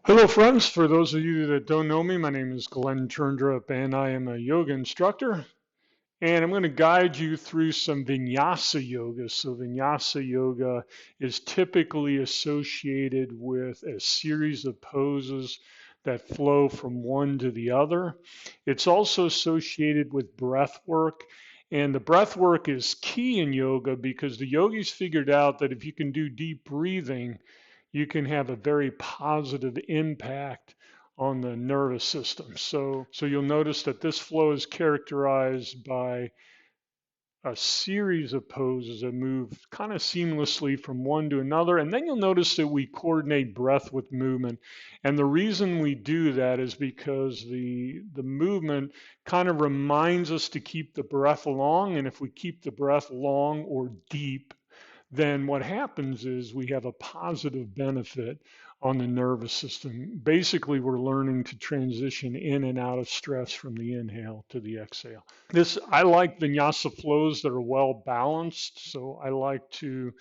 Hello, friends. For those of you that don't know me, my name is Glenn Turndrup, and I am a yoga instructor. And I'm going to guide you through some Vinyasa yoga. So, Vinyasa yoga is typically associated with a series of poses that flow from one to the other. It's also associated with breath work. And the breath work is key in yoga because the yogis figured out that if you can do deep breathing, you can have a very positive impact on the nervous system. So you'll notice that this flow is characterized by a series of poses that move kind of seamlessly from one to another. And then you'll notice that we coordinate breath with movement. And the reason we do that is because the movement kind of reminds us to keep the breath long. And if we keep the breath long or deep, then what happens is we have a positive benefit on the nervous system. Basically, we're learning to transition in and out of stress from the inhale to the exhale. I like vinyasa flows that are well balanced. So I like to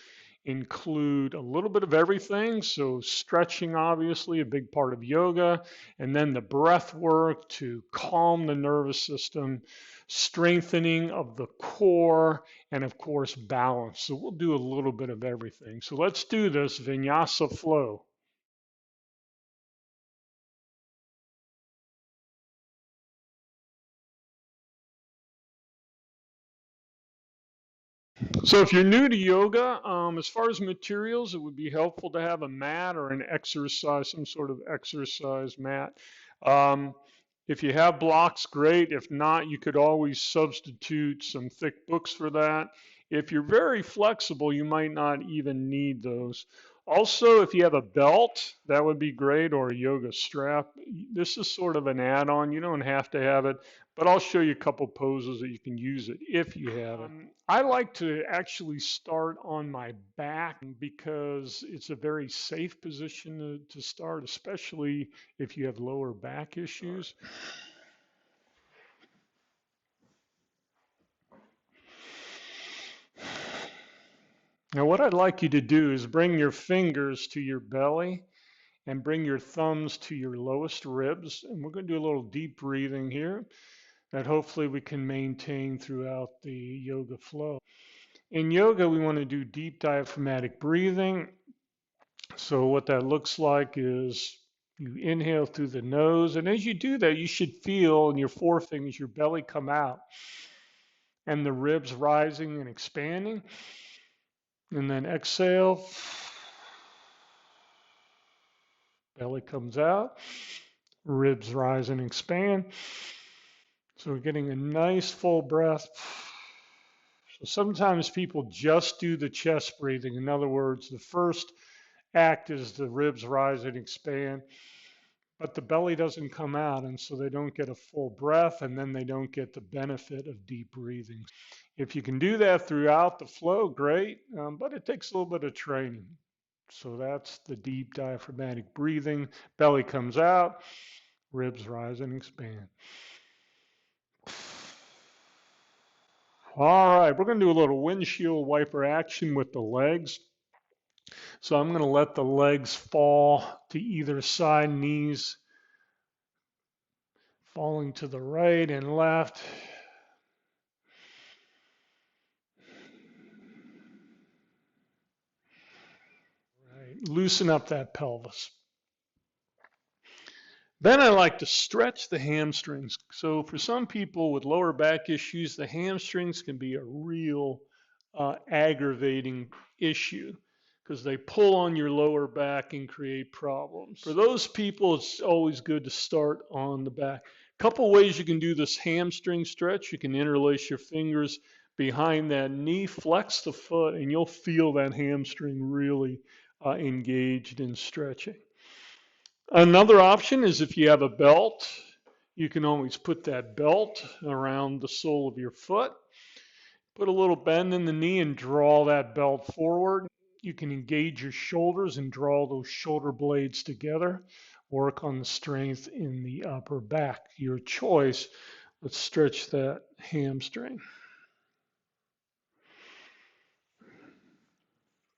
include a little bit of everything. So stretching, obviously, a big part of yoga, and then the breath work to calm the nervous system, strengthening of the core, and of course, balance. So we'll do a little bit of everything. So let's do this vinyasa flow. So if you're new to yoga, as far as materials, it would be helpful to have a mat or an exercise, some sort of exercise mat. Um, if you have blocks, great. If not, you could always substitute some thick books for that. If you're very flexible, you might not even need those. Also, if you have a belt, that would be great, or a yoga strap. This is sort of an add-on. You don't have to have it, but I'll show you a couple poses that you can use it if you have it. I like to actually start on my back because it's a very safe position to start, especially if you have lower back issues. Now, what I'd like you to do is bring your fingers to your belly and bring your thumbs to your lowest ribs. And we're going to do a little deep breathing here that hopefully we can maintain throughout the yoga flow. In yoga, we want to do deep diaphragmatic breathing. So what that looks like is you inhale through the nose, and as you do that, you should feel in your forefingers your belly come out and the ribs rising and expanding. And then exhale, belly comes out, ribs rise and expand. So we're getting a nice full breath. So sometimes people just do the chest breathing. In other words, the first act is the ribs rise and expand, but the belly doesn't come out, and so they don't get a full breath, and then they don't get the benefit of deep breathing. If you can do that throughout the flow, great, but it takes a little bit of training. So that's the deep diaphragmatic breathing. Belly comes out, ribs rise and expand. All right, we're going to do a little windshield wiper action with the legs. So I'm going to let the legs fall to either side, knees falling to the right and left. Right. Loosen up that pelvis. Then I like to stretch the hamstrings. So for some people with lower back issues, the hamstrings can be a real aggravating issue because they pull on your lower back and create problems. For those people, it's always good to start on the back. A couple ways you can do this hamstring stretch. You can interlace your fingers behind that knee, flex the foot, and you'll feel that hamstring really engaged in stretching. Another option is if you have a belt, you can always put that belt around the sole of your foot. Put a little bend in the knee and draw that belt forward. You can engage your shoulders and draw those shoulder blades together. Work on the strength in the upper back. Your choice. Let's stretch that hamstring.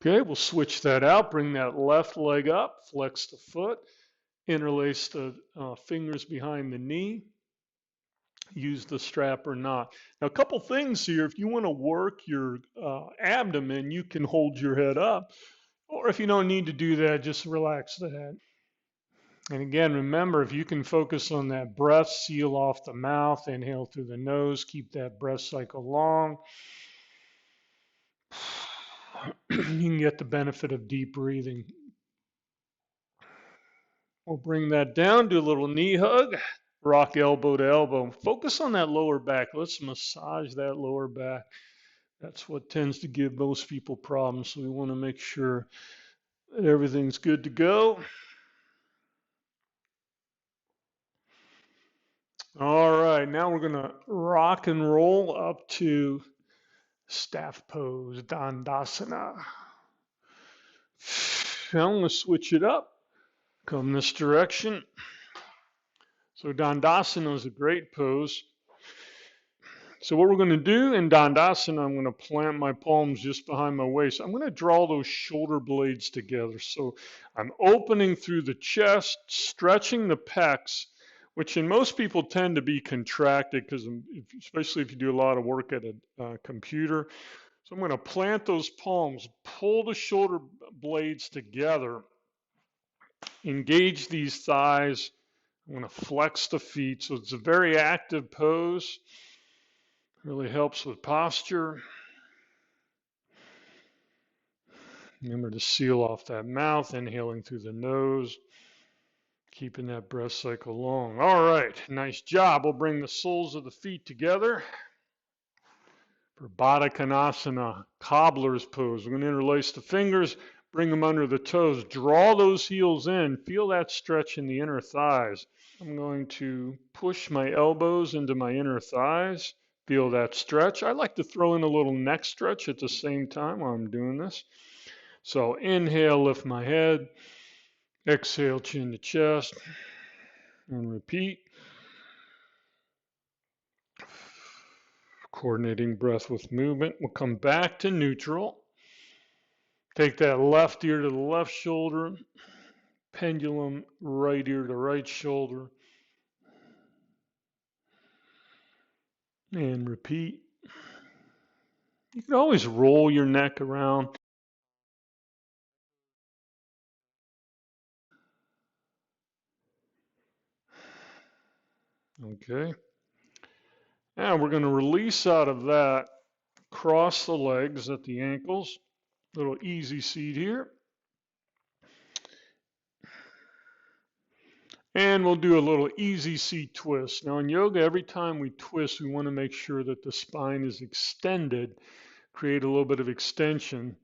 Okay, we'll switch that out. Bring that left leg up, flex the foot, interlace the fingers behind the knee, use the strap or not. Now, a couple things here. If you want to work your abdomen, you can hold your head up. Or if you don't need to do that, just relax the head. And again, remember, if you can focus on that breath, seal off the mouth, inhale through the nose, keep that breath cycle long, you can get the benefit of deep breathing. We'll bring that down, do a little knee hug, rock elbow to elbow. Focus on that lower back. Let's massage that lower back. That's what tends to give most people problems. So we want to make sure that everything's good to go. All right, now we're going to rock and roll up to staff pose, Dandasana. Now I'm going to switch it up, come this direction. So Dandasana is a great pose. So what we're going to do in Dandasana, I'm going to plant my palms just behind my waist. I'm going to draw those shoulder blades together. So I'm opening through the chest, stretching the pecs, which in most people tend to be contracted because especially if you do a lot of work at a computer. So I'm going to plant those palms, pull the shoulder blades together, engage these thighs. I'm going to flex the feet. So it's a very active pose. Really helps with posture. Remember to seal off that mouth, inhaling through the nose, keeping that breath cycle long. All right, nice job. We'll bring the soles of the feet together for Baddha Konasana, cobbler's pose. We're going to interlace the fingers, bring them under the toes, draw those heels in, feel that stretch in the inner thighs. I'm going to push my elbows into my inner thighs, feel that stretch. I like to throw in a little neck stretch at the same time while I'm doing this. So inhale, lift my head. Exhale, chin to chest. And repeat. Coordinating breath with movement. We'll come back to neutral. Take that left ear to the left shoulder. Pendulum, right ear to right shoulder. And repeat. You can always roll your neck around. Okay. Now we're going to release out of that. Cross the legs at the ankles. Little easy seat here. And we'll do a little easy seat twist. Now in yoga, every time we twist, we want to make sure that the spine is extended, create a little bit of extension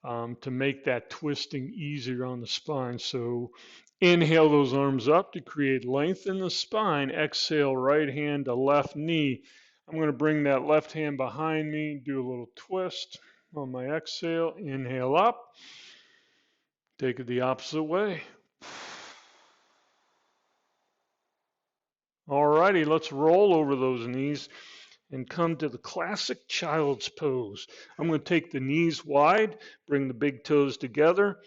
to make that twisting easier on the spine. So inhale those arms up to create length in the spine. Exhale, right hand to left knee. I'm going to bring that left hand behind me, do a little twist on my exhale. Inhale up. Take it the opposite way. All righty, let's roll over those knees and come to the classic child's pose. I'm going to take the knees wide, bring the big toes together,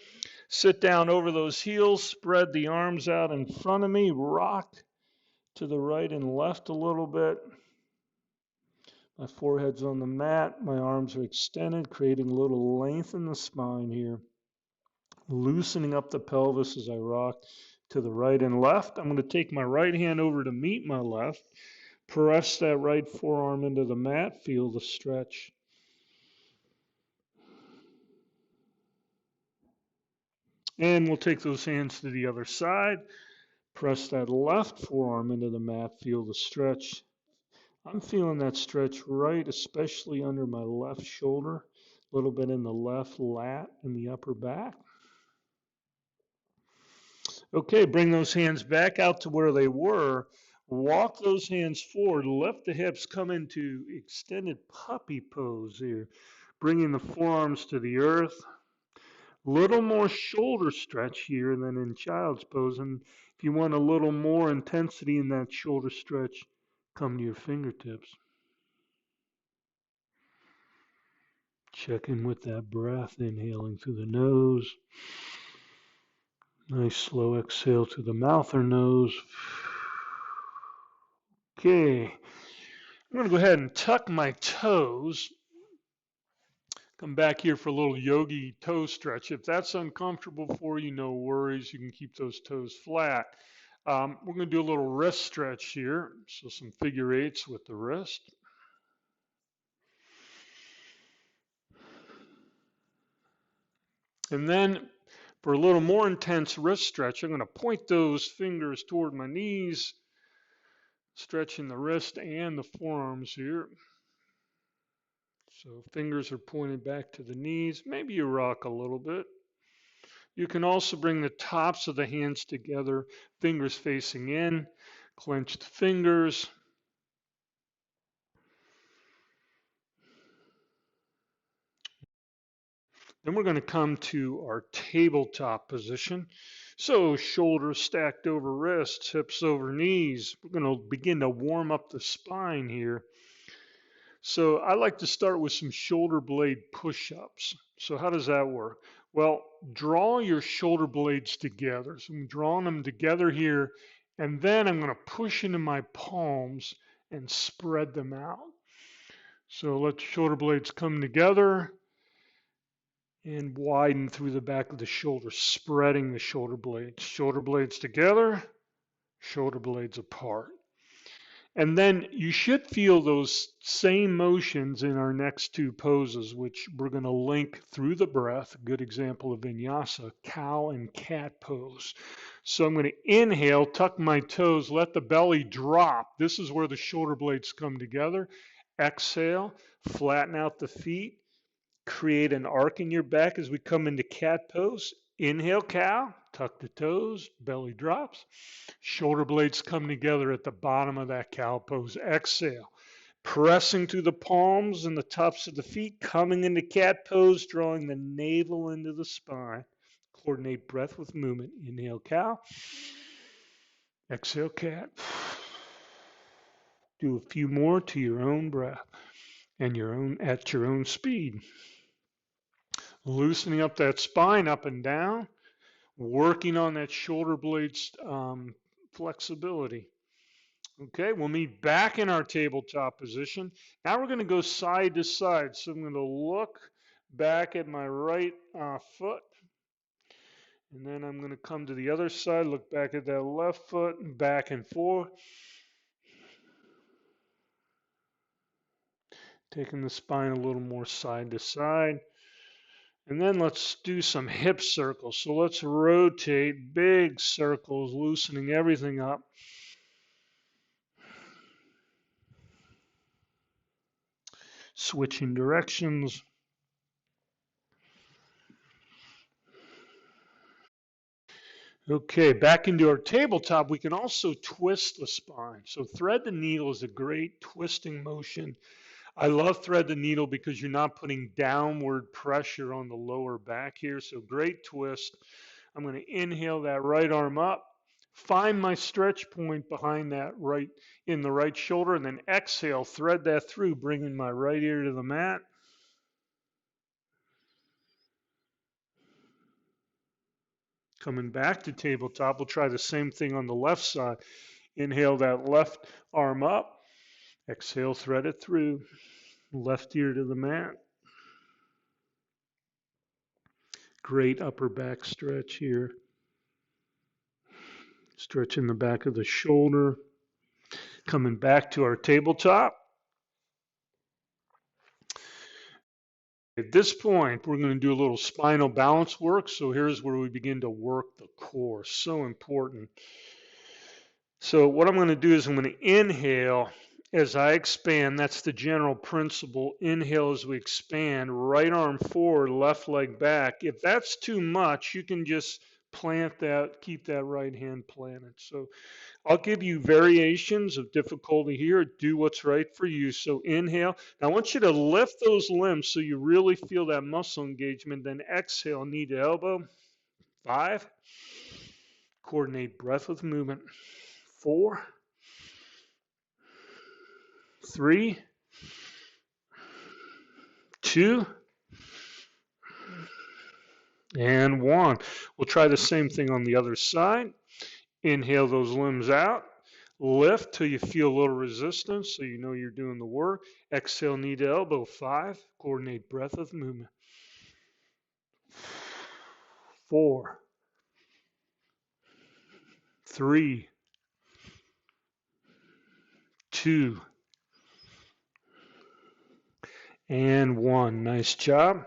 sit down over those heels, spread the arms out in front of me, rock to the right and left a little bit. My forehead's on the mat, my arms are extended, creating a little length in the spine here. Loosening up the pelvis as I rock to the right and left. I'm going to take my right hand over to meet my left. Press that right forearm into the mat. Feel the stretch. And we'll take those hands to the other side. Press that left forearm into the mat. Feel the stretch. I'm feeling that stretch right, especially under my left shoulder, a little bit in the left lat and the upper back. Okay, bring those hands back out to where they were. Walk those hands forward, lift the hips, come into extended puppy pose here, bringing the forearms to the earth. Little more shoulder stretch here than in child's pose. And if you want a little more intensity in that shoulder stretch, come to your fingertips. Check in with that breath, inhaling through the nose Nice slow exhale to the mouth or nose. Okay, I'm going to go ahead and tuck my toes. Come back here for a little yogi toe stretch. If that's uncomfortable for you, no worries. You can keep those toes flat. We're going to do a little wrist stretch here. So some figure eights with the wrist. And then for a little more intense wrist stretch, I'm going to point those fingers toward my knees, stretching the wrist and the forearms here. So fingers are pointed back to the knees. Maybe you rock a little bit. You can also bring the tops of the hands together, fingers facing in, clenched fingers. Then we're going to come to our tabletop position. So shoulders stacked over wrists, hips over knees. We're going to begin to warm up the spine here. So I like to start with some shoulder blade push-ups. So how does that work? Well, draw your shoulder blades together. So I'm drawing them together here, and then I'm going to push into my palms and spread them out. So let the shoulder blades come together and widen through the back of the shoulder, spreading the shoulder blades. Shoulder blades together, shoulder blades apart. And then you should feel those same motions in our next two poses, which we're going to link through the breath. A good example of vinyasa, cow and cat pose. So I'm going to inhale, tuck my toes, let the belly drop. This is where the shoulder blades come together. Exhale, flatten out the feet. Create an arc in your back as we come into cat pose. Inhale, cow, tuck the toes, belly drops. Shoulder blades come together at the bottom of that cow pose. Exhale, pressing through the palms and the tops of the feet, coming into cat pose, drawing the navel into the spine. Coordinate breath with movement. Inhale, cow. Exhale, cat. Do a few more to your own breath and at your own speed. Loosening up that spine up and down, working on that shoulder blades flexibility. Okay, we'll meet back in our tabletop position. Now we're going to go side to side. So I'm going to look back at my right foot. And then I'm going to come to the other side, look back at that left foot, and back and forth. Taking the spine a little more side to side. And then let's do some hip circles. So let's rotate big circles, loosening everything up. Switching directions. Okay, back into our tabletop, we can also twist the spine. So thread the needle is a great twisting motion. I love thread the needle because you're not putting downward pressure on the lower back here. So great twist. I'm going to inhale that right arm up, find my stretch point behind that right in the right shoulder, and then exhale, thread that through, bringing my right ear to the mat. Coming back to tabletop, we'll try the same thing on the left side. Inhale that left arm up. Exhale, thread it through. Left ear to the mat. Great upper back stretch here. Stretching the back of the shoulder. Coming back to our tabletop. At this point, we're going to do a little spinal balance work. So here's where we begin to work the core. So important. So what I'm going to do is I'm going to inhale as I expand. That's the general principle. Inhale as we expand. Right arm forward, left leg back. If that's too much, you can just plant that, keep that right hand planted. So I'll give you variations of difficulty here. Do what's right for you. So inhale. Now I want you to lift those limbs so you really feel that muscle engagement. Then exhale, knee to elbow. 5. Coordinate breath with movement. 4. 3. 2. and 1. We'll try the same thing on the other side. Inhale those limbs out. Lift till you feel a little resistance so you know you're doing the work. Exhale, knee to elbow. 5. Coordinate breath with movement. 4, 3, 2, and 1. Nice job.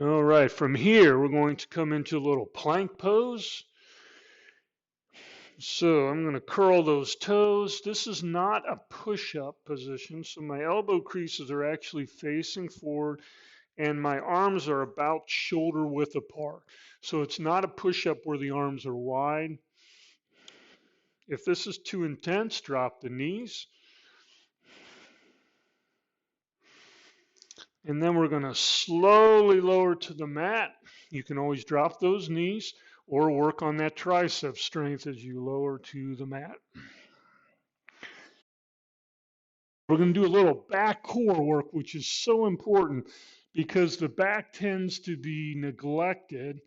All right, from here, we're going to come into a little plank pose. So I'm going to curl those toes. This is not a push-up position, so my elbow creases are actually facing forward and my arms are about shoulder width apart. So it's not a push-up where the arms are wide. If this is too intense, drop the knees. And then we're going to slowly lower to the mat. You can always drop those knees or work on that tricep strength as you lower to the mat. We're going to do a little back core work, which is so important because the back tends to be neglected.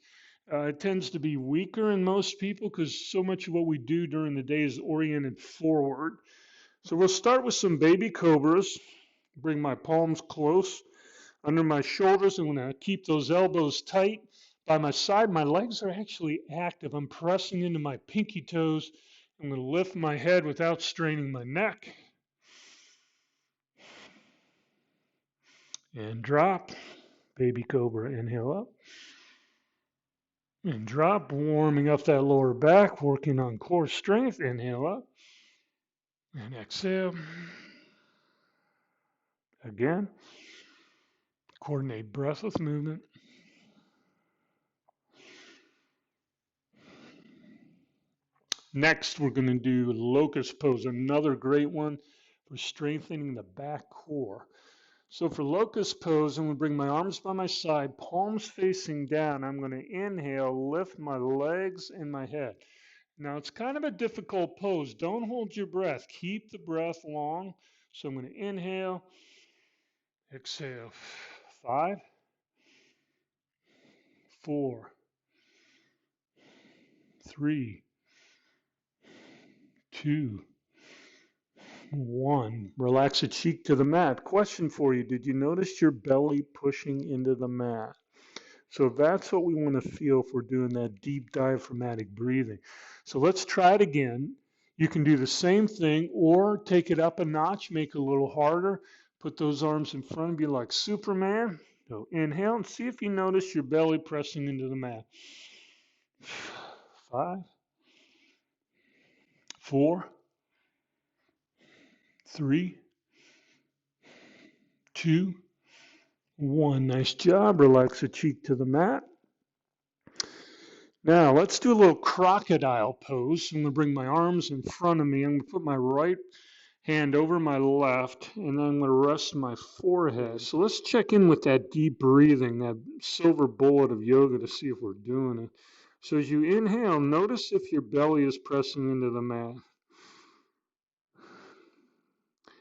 It tends to be weaker in most people because so much of what we do during the day is oriented forward. So we'll start with some baby cobras. Bring my palms close under my shoulders. I'm going to keep those elbows tight. By my side, my legs are actually active. I'm pressing into my pinky toes. I'm going to lift my head without straining my neck. And drop. Baby cobra, inhale up. And drop, warming up that lower back, working on core strength. Inhale up. And exhale. Again. Coordinate breath with movement. Next, we're going to do locust pose, another great one for strengthening the back core. So for locust pose, I'm going to bring my arms by my side, palms facing down. I'm going to inhale, lift my legs and my head. Now, it's kind of a difficult pose. Don't hold your breath. Keep the breath long. So I'm going to inhale, exhale. 5, 4, 3, 2, 1. Relax the cheek to the mat. Question for you. Did you notice your belly pushing into the mat? So that's what we want to feel if we're doing that deep diaphragmatic breathing. So let's try it again. You can do the same thing or take it up a notch, make it a little harder. Put those arms in front of you like Superman. So inhale and see if you notice your belly pressing into the mat. 5, 4, 3, 2, 1. Nice job. Relax the cheek to the mat. Now let's do a little crocodile pose. I'm going to bring my arms in front of me. I'm going to put my right hand over my left, and then I'm going to rest my forehead. So let's check in with that deep breathing, that silver bullet of yoga to see if we're doing it. So as you inhale, notice if your belly is pressing into the mat.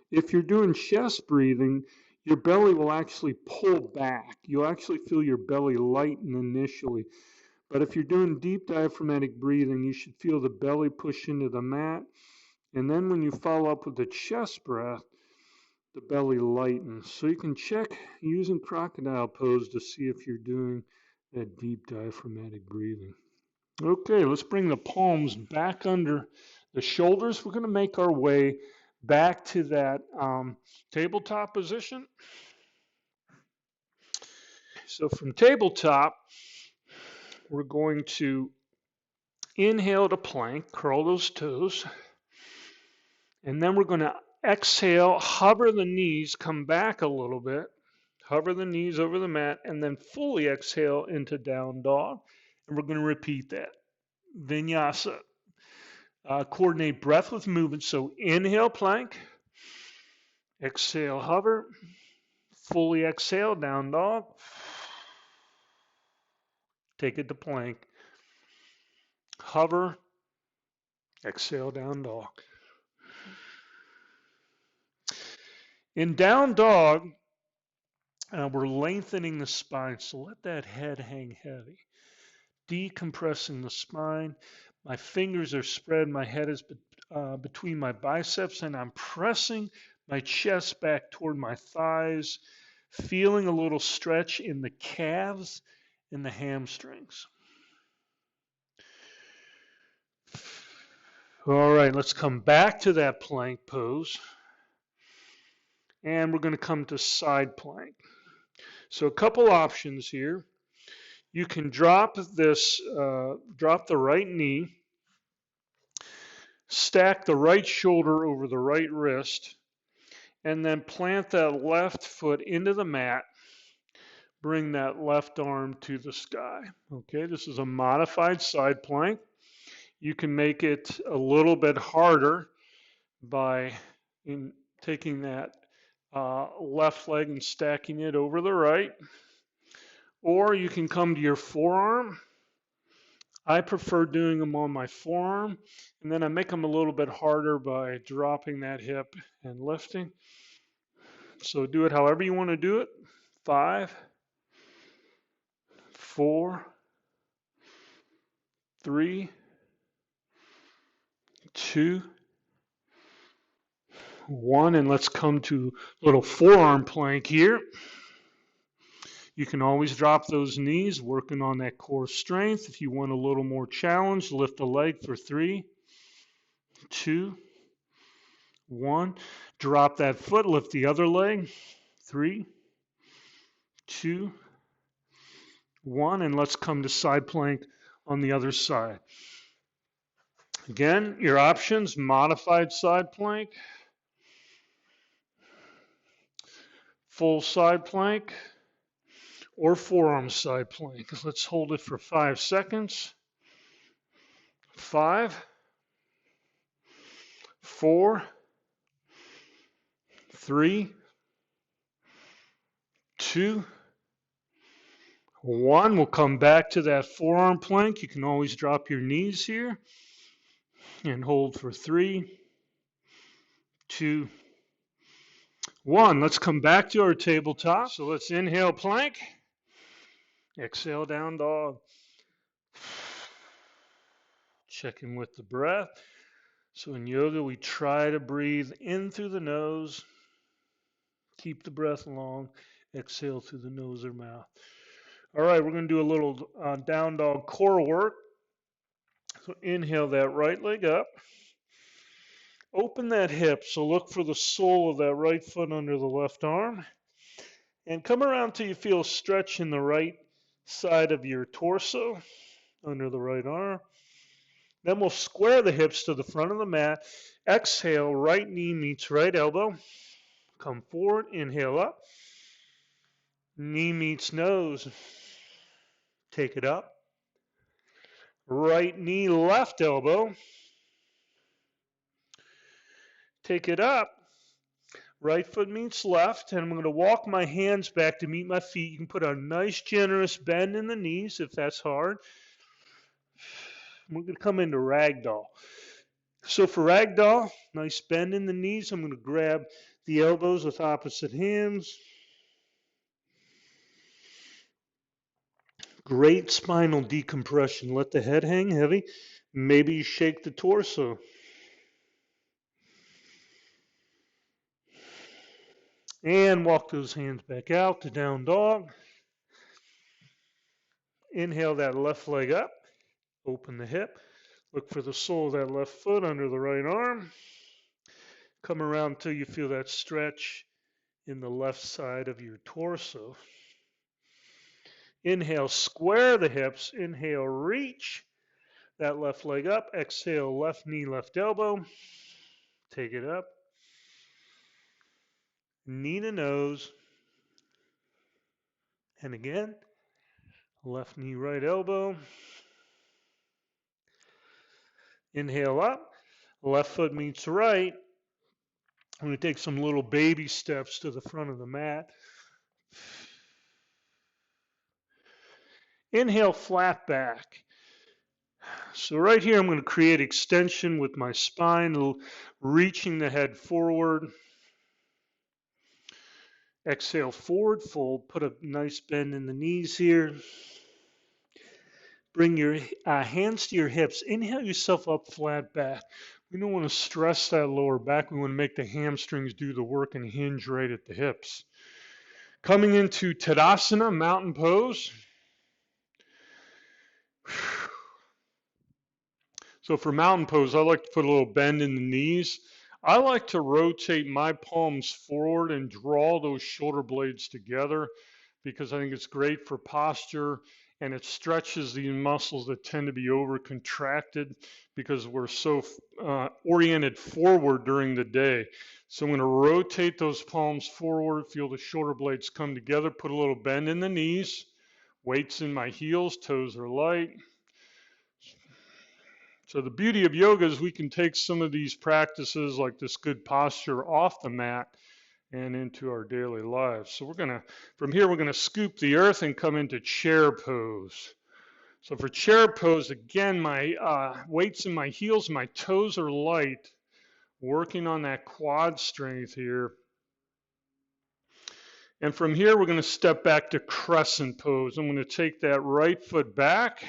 If you're doing chest breathing, your belly will actually pull back. You'll actually feel your belly lighten initially. But if you're doing deep diaphragmatic breathing, you should feel the belly push into the mat. And then when you follow up with the chest breath, the belly lightens. So you can check using crocodile pose to see if you're doing that deep diaphragmatic breathing. Okay, let's bring the palms back under the shoulders. We're going to make our way back to that tabletop position. So from tabletop, we're going to inhale to plank, curl those toes, and then we're going to exhale, hover the knees, come back a little bit, hover the knees over the mat, and then fully exhale into down dog. And we're going to repeat that. Vinyasa. Coordinate breath with movement. So inhale, plank, exhale, hover, fully exhale, down dog. Take it to plank, hover, exhale, down dog. In down dog, We're lengthening the spine, so let that head hang heavy. Decompressing the spine. My fingers are spread, my head is between my biceps, and I'm pressing my chest back toward my thighs, feeling a little stretch in the calves and the hamstrings. All right, let's come back to that plank pose. And we're going to come to side plank. So a couple options here. You can drop drop the right knee, stack the right shoulder over the right wrist, and then plant that left foot into the mat. Bring that left arm to the sky. Okay, this is a modified side plank. You can make it a little bit harder by taking that left leg and stacking it over the right. Or you can come to your forearm. I prefer doing them on my forearm, and then I make them a little bit harder by dropping that hip and lifting. So do it however you want to do it. 5, 4, 3, 2, 1, and let's come to a little forearm plank here. You can always drop those knees, working on that core strength. If you want a little more challenge, lift the leg for 3, 2, 1. Drop that foot, lift the other leg. 3, 2, 1, and let's come to side plank on the other side. Again, your options: modified side plank, full side plank, or forearm side plank. Let's hold it for 5 seconds. 5, 4, 3, 2, 1. We'll come back to that forearm plank. You can always drop your knees here and hold for 3, 2, 1. Let's come back to our tabletop. So let's inhale plank, exhale down dog. Checking with the breath. So in yoga, we try to breathe in through the nose, keep the breath long, exhale through the nose or mouth. All right, we're going to do a little down dog core work. So inhale that right leg up. Open that hip, so look for the sole of that right foot under the left arm. And come around till you feel a stretch in the right side of your torso under the right arm. Then we'll square the hips to the front of the mat. Exhale, right knee meets right elbow. Come forward, inhale up. Knee meets nose. Take it up. Right knee, left elbow. Take it up. Right foot meets left, and I'm going to walk my hands back to meet my feet. You can put a nice generous bend in the knees if that's hard. We're going to come into ragdoll. So for ragdoll, nice bend in the knees. I'm going to grab the elbows with opposite hands. Great spinal decompression. Let the head hang heavy. Maybe you shake the torso. And walk those hands back out to down dog. Inhale that left leg up. Open the hip. Look for the sole of that left foot under the right arm. Come around until you feel that stretch in the left side of your torso. Inhale, square the hips. Inhale, reach that left leg up. Exhale, left knee, left elbow. Take it up. Knee to nose. And again, left knee, right elbow. Inhale up. Left foot meets right. I'm going to take some little baby steps to the front of the mat. Inhale, flat back. So right here, I'm going to create extension with my spine, reaching the head forward. Exhale, forward fold. Put a nice bend in the knees here. Bring your hands to your hips. Inhale yourself up flat back. We don't want to stress that lower back. We want to make the hamstrings do the work and hinge right at the hips. Coming into Tadasana, mountain pose. So for mountain pose, I like to put a little bend in the knees. I like to rotate my palms forward and draw those shoulder blades together because I think it's great for posture and it stretches the muscles that tend to be over contracted because we're so oriented forward during the day. So I'm going to rotate those palms forward, feel the shoulder blades come together, put a little bend in the knees, weights in my heels, toes are light. So the beauty of yoga is we can take some of these practices like this good posture off the mat and into our daily lives. So from here, we're gonna scoop the earth and come into chair pose. So for chair pose, again, my weights in my heels, my toes are light, working on that quad strength here. And from here, we're gonna step back to crescent pose. I'm gonna take that right foot back.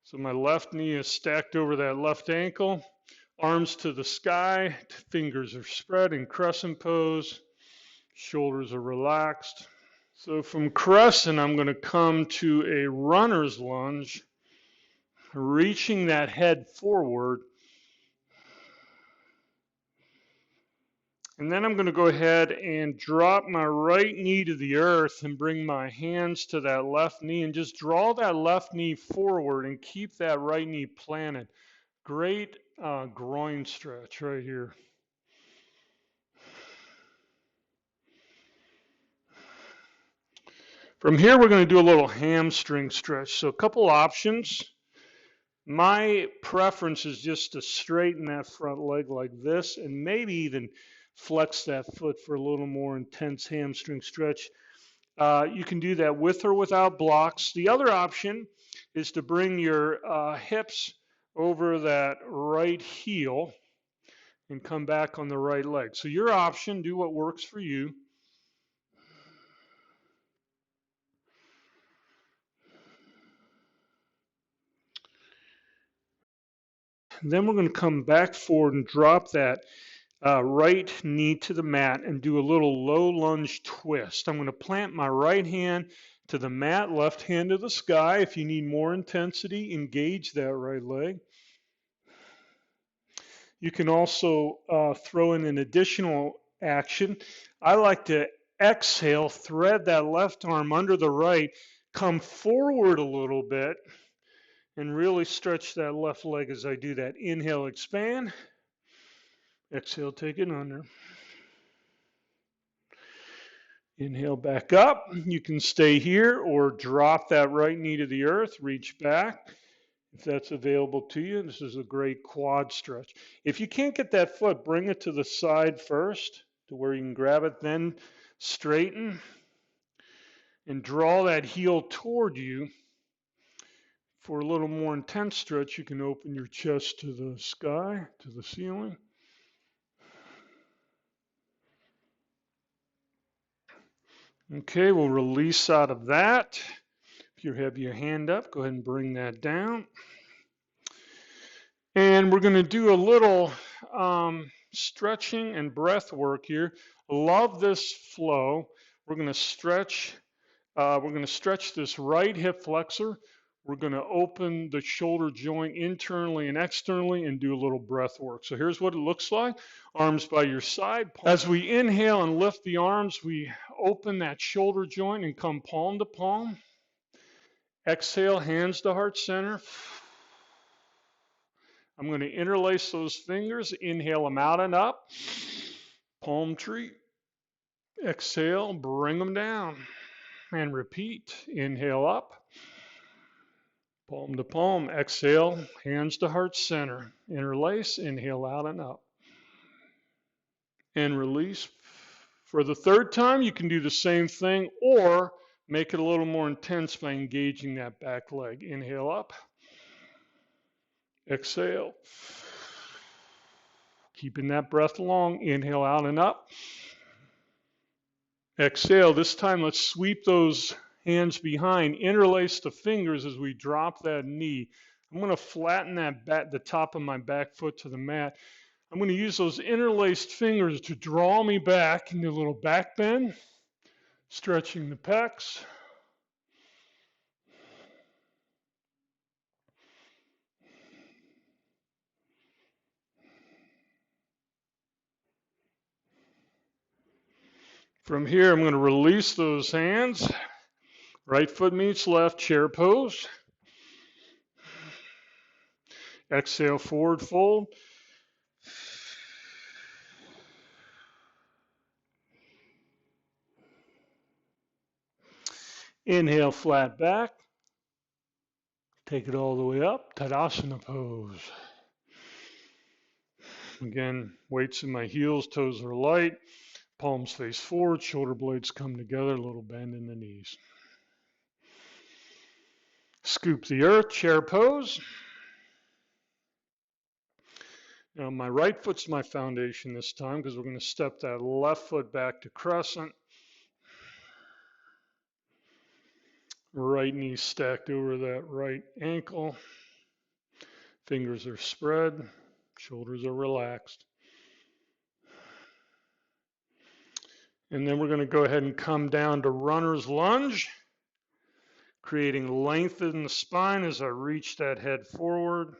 So my left knee is stacked over that left ankle, arms to the sky, fingers are spread in crescent pose, shoulders are relaxed. So from crescent, I'm going to come to a runner's lunge, reaching that head forward. And then I'm going to go ahead and drop my right knee to the earth and bring my hands to that left knee and just draw that left knee forward and keep that right knee planted. Great groin stretch right here. From here, we're going to do a little hamstring stretch. So a couple options. My preference is just to straighten that front leg like this and maybe even flex that foot for a little more intense hamstring stretch. You can do that with or without blocks. The other option is to bring your hips over that right heel and come back on the right leg. So your option, do what works for you. And then we're going to come back forward and drop that right knee to the mat and do a little low lunge twist. I'm going to plant my right hand to the mat, left hand to the sky. If you need more intensity, engage that right leg. You can also throw in an additional action. I like to exhale, thread that left arm under the right, come forward a little bit, and really stretch that left leg as I do that. Inhale, expand. Exhale, take it under. Inhale back up. You can stay here or drop that right knee to the earth, reach back if that's available to you. This is a great quad stretch. If you can't get that foot, bring it to the side first to where you can grab it, then straighten and draw that heel toward you. For a little more intense stretch, you can open your chest to the sky, to the ceiling. Okay, we'll release out of that. If you have your hand up, go ahead and bring that down. And we're going to do a little stretching and breath work here. Love this flow. We're going to stretch. We're going to stretch this right hip flexor. We're going to open the shoulder joint internally and externally and do a little breath work. So here's what it looks like. Arms by your side. As we inhale and lift the arms, we open that shoulder joint and come palm to palm. Exhale, hands to heart center. I'm going to interlace those fingers, inhale them out and up, palm tree. Exhale, bring them down, and repeat. Inhale up, palm to palm. Exhale, hands to heart center. Interlace, inhale out and up, and release. For the third time, you can do the same thing or make it a little more intense by engaging that back leg. Inhale up, exhale. Keeping that breath long, inhale out and up. Exhale. This time, let's sweep those hands behind. Interlace the fingers as we drop that knee. I'm going to flatten the top of my back foot to the mat. I'm going to use those interlaced fingers to draw me back into a little back bend, stretching the pecs. From here, I'm going to release those hands. Right foot meets left, chair pose. Exhale, forward fold. Inhale, flat back. Take it all the way up, Tadasana pose. Again, weights in my heels, toes are light, palms face forward, shoulder blades come together, a little bend in the knees. Scoop the earth, chair pose. Now my right foot's my foundation this time because we're going to step that left foot back to crescent. Right knee stacked over that right ankle. Fingers are spread, shoulders are relaxed. And then we're going to go ahead and come down to runner's lunge, creating length in the spine as I reach that head forward.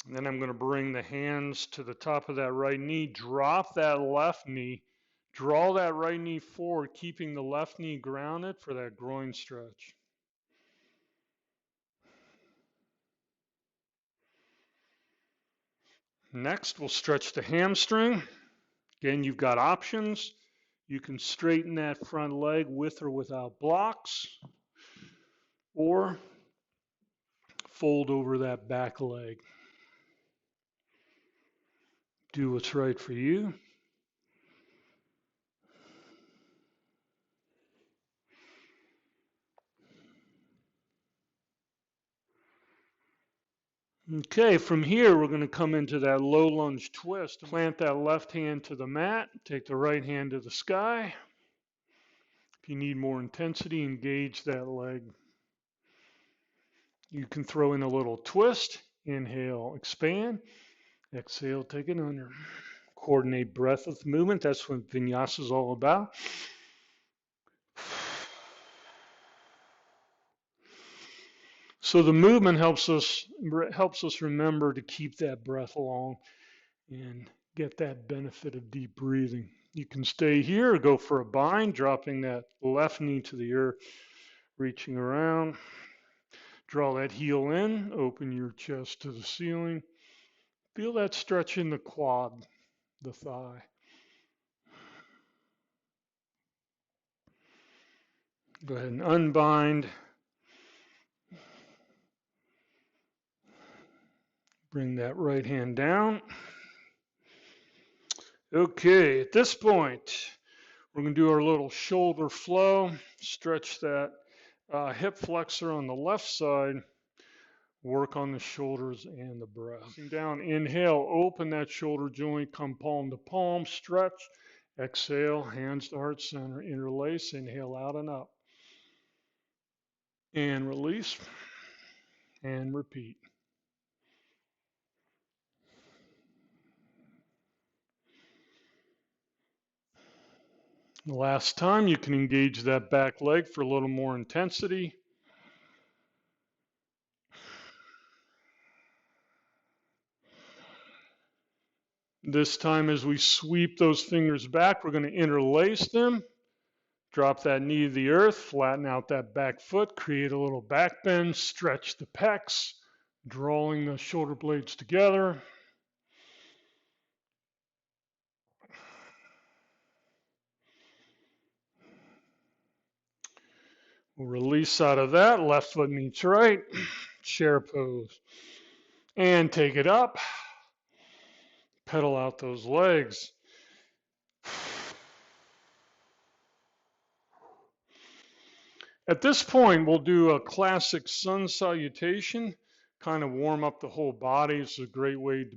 And then I'm going to bring the hands to the top of that right knee, drop that left knee, draw that right knee forward, keeping the left knee grounded for that groin stretch. Next, we'll stretch the hamstring. Again, you've got options. You can straighten that front leg with or without blocks, or fold over that back leg. Do what's right for you. Okay, from here, we're going to come into that low lunge twist. Plant that left hand to the mat. Take the right hand to the sky. If you need more intensity, engage that leg. You can throw in a little twist. Inhale, expand. Exhale, take it under. Coordinate breath with movement. That's what Vinyasa is all about. So the movement helps us remember to keep that breath along and get that benefit of deep breathing. You can stay here or go for a bind, dropping that left knee to the earth, reaching around. Draw that heel in, open your chest to the ceiling. Feel that stretch in the quad, the thigh. Go ahead and unbind. Bring that right hand down. Okay, at this point, we're going to do our little shoulder flow. Stretch that hip flexor on the left side. Work on the shoulders and the breath. Down, inhale, open that shoulder joint, come palm to palm, stretch. Exhale, hands to heart center, interlace, inhale out and up. And release, and repeat. The last time, you can engage that back leg for a little more intensity. This time, as we sweep those fingers back, we're going to interlace them. Drop that knee to the earth, flatten out that back foot, create a little back bend, stretch the pecs, drawing the shoulder blades together. We'll release out of that, left foot meets right, chair pose. And take it up, pedal out those legs. At this point, we'll do a classic sun salutation. kind of warm up the whole body. It's a great way to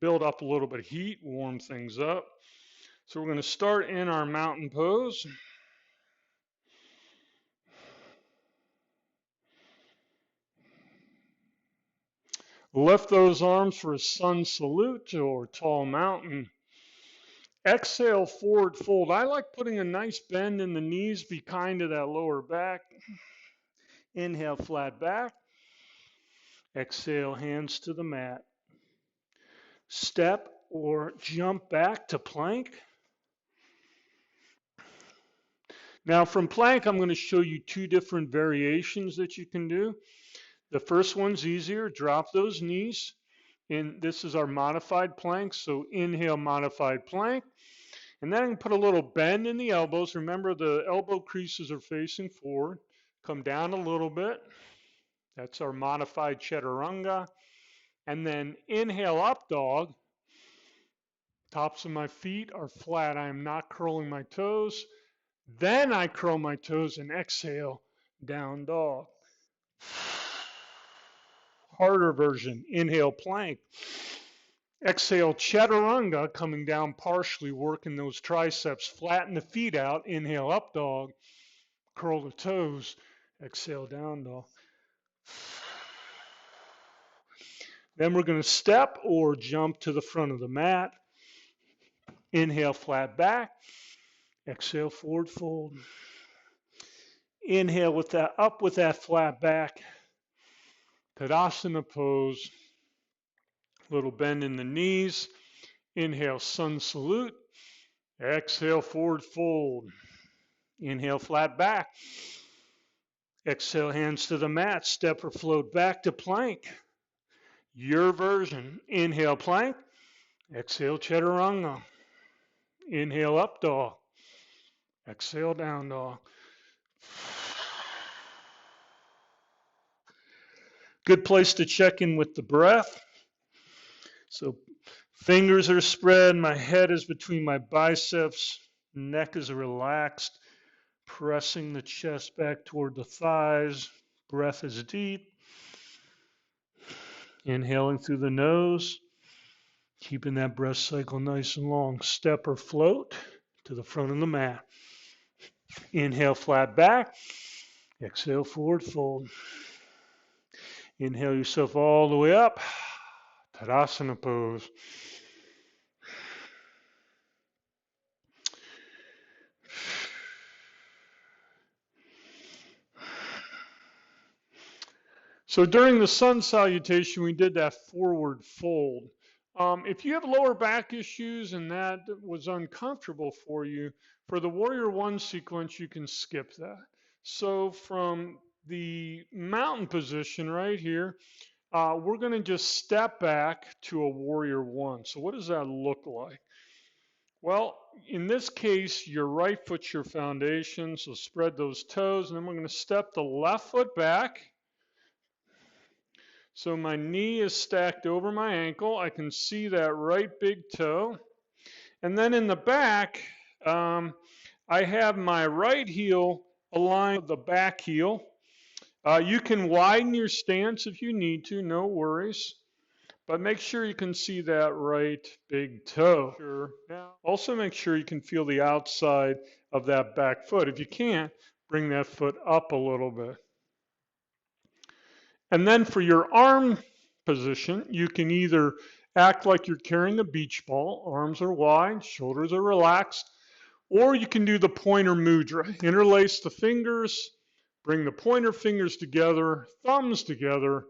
build up a little bit of heat, warm things up. So we're going to start in our mountain pose. Lift those arms for a sun salute or tall mountain. Exhale, forward fold. I like putting a nice bend in the knees, be kind to that lower back. Inhale, flat back. Exhale, hands to the mat. Step or jump back to plank. Now from plank, I'm going to show you two different variations that you can do. The first one's easier. Drop those knees. And this is our modified plank. So inhale, modified plank. And then I can put a little bend in the elbows. Remember, the elbow creases are facing forward. Come down a little bit. That's our modified chaturanga. And then inhale, up dog. Tops of my feet are flat. I am not curling my toes. Then I curl my toes and exhale, down dog. Harder version. Inhale, plank. Exhale, chaturanga, coming down partially, working those triceps. Flatten the feet out. Inhale, up dog. Curl the toes. Exhale, down dog. Then we're going to step or jump to the front of the mat. Inhale, flat back. Exhale, forward fold. Inhale with that, up with that flat back. Tadasana pose. Little bend in the knees. Inhale, sun salute. Exhale, forward fold. Inhale, flat back. Exhale, hands to the mat. Step or float back to plank. Your version. Inhale, plank. Exhale, chaturanga. Inhale, up dog. Exhale, down dog. Good place to check in with the breath. So fingers are spread. My head is between my biceps. Neck is relaxed. Pressing the chest back toward the thighs. Breath is deep. Inhaling through the nose. Keeping that breath cycle nice and long. Step or float to the front of the mat. Inhale, flat back. Exhale, forward fold. Inhale yourself all the way up. Tadasana pose. So during the sun salutation, we did that forward fold. If you have lower back issues and that was uncomfortable for you, for the Warrior One sequence, you can skip that. So from the mountain position right here, we're going to just step back to a Warrior One. So what does that look like? Well, in this case, your right foot's your foundation, so spread those toes, and then we're going to step the left foot back. So my knee is stacked over my ankle. I can see that right big toe. And then in the back, I have my right heel aligned with the back heel. You can widen your stance if you need to, no worries. But make sure you can see that right big toe. Sure. Also make sure you can feel the outside of that back foot. If you can't, bring that foot up a little bit. And then for your arm position, you can either act like you're carrying a beach ball, arms are wide, shoulders are relaxed, or you can do the pointer mudra. Interlace the fingers, bring the pointer fingers together, thumbs together,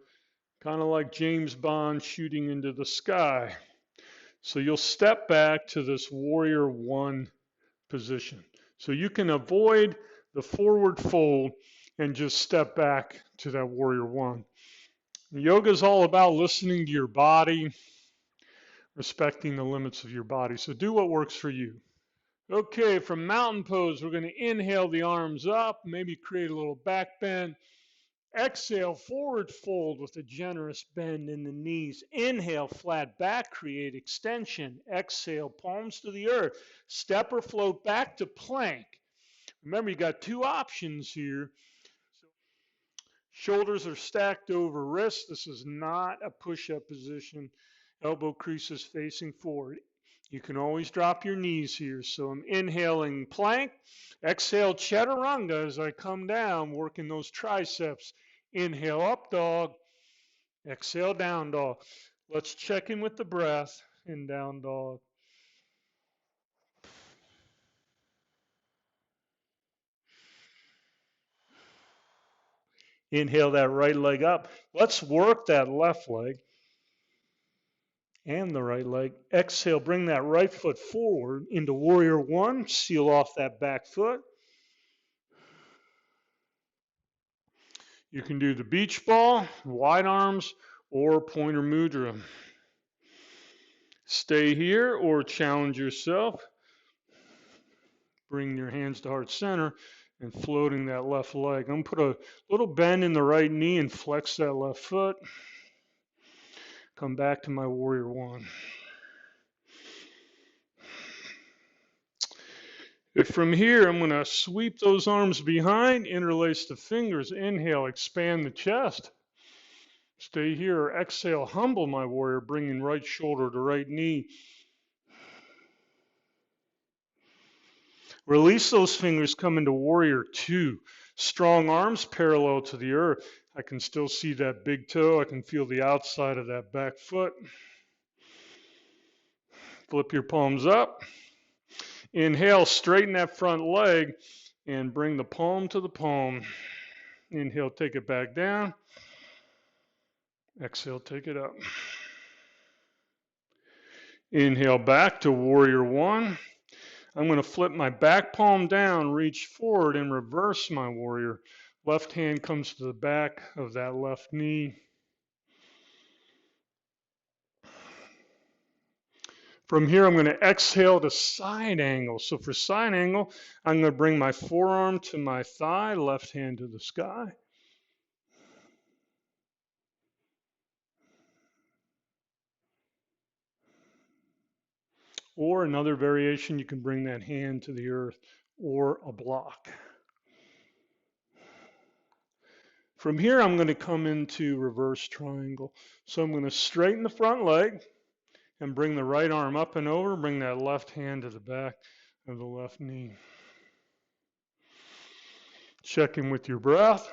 kind of like James Bond shooting into the sky. So you'll step back to this Warrior One position. So you can avoid the forward fold and just step back to that Warrior One. Yoga is all about listening to your body, respecting the limits of your body. So do what works for you. Okay, from mountain pose, we're going to inhale the arms up, maybe create a little back bend. Exhale, forward fold with a generous bend in the knees. Inhale, flat back, create extension. Exhale, palms to the earth. Step or float back to plank. Remember, you got two options here. Shoulders are stacked over wrists. This is not a push-up position. Elbow creases facing forward. You can always drop your knees here. So I'm inhaling plank. Exhale chaturanga as I come down, working those triceps. Inhale up dog. Exhale down dog. Let's check in with the breath. In down dog. Inhale that right leg up. Let's work that left leg and the right leg. Exhale, bring that right foot forward into warrior one. Seal off that back foot. You can do the beach ball, wide arms, or pointer mudra. Stay here or challenge yourself. Bring your hands to heart center and floating that left leg. I'm going to put a little bend in the right knee and flex that left foot. Come back to my warrior one. From here, I'm going to sweep those arms behind, interlace the fingers. Inhale, expand the chest. Stay here. Exhale, humble my warrior, bringing right shoulder to right knee. Release those fingers, come into warrior two. Strong arms parallel to the earth. I can still see that big toe. I can feel the outside of that back foot. Flip your palms up. Inhale, straighten that front leg and bring the palm to the palm. Inhale, take it back down. Exhale, take it up. Inhale back to warrior one. I'm going to flip my back palm down, reach forward and reverse my warrior. Left hand comes to the back of that left knee. From here, I'm going to exhale to side angle. So for side angle, I'm going to bring my forearm to my thigh, left hand to the sky. Or another variation, you can bring that hand to the earth or a block. From here, I'm going to come into reverse triangle. So I'm going to straighten the front leg and bring the right arm up and over, bring that left hand to the back of the left knee. Check in with your breath.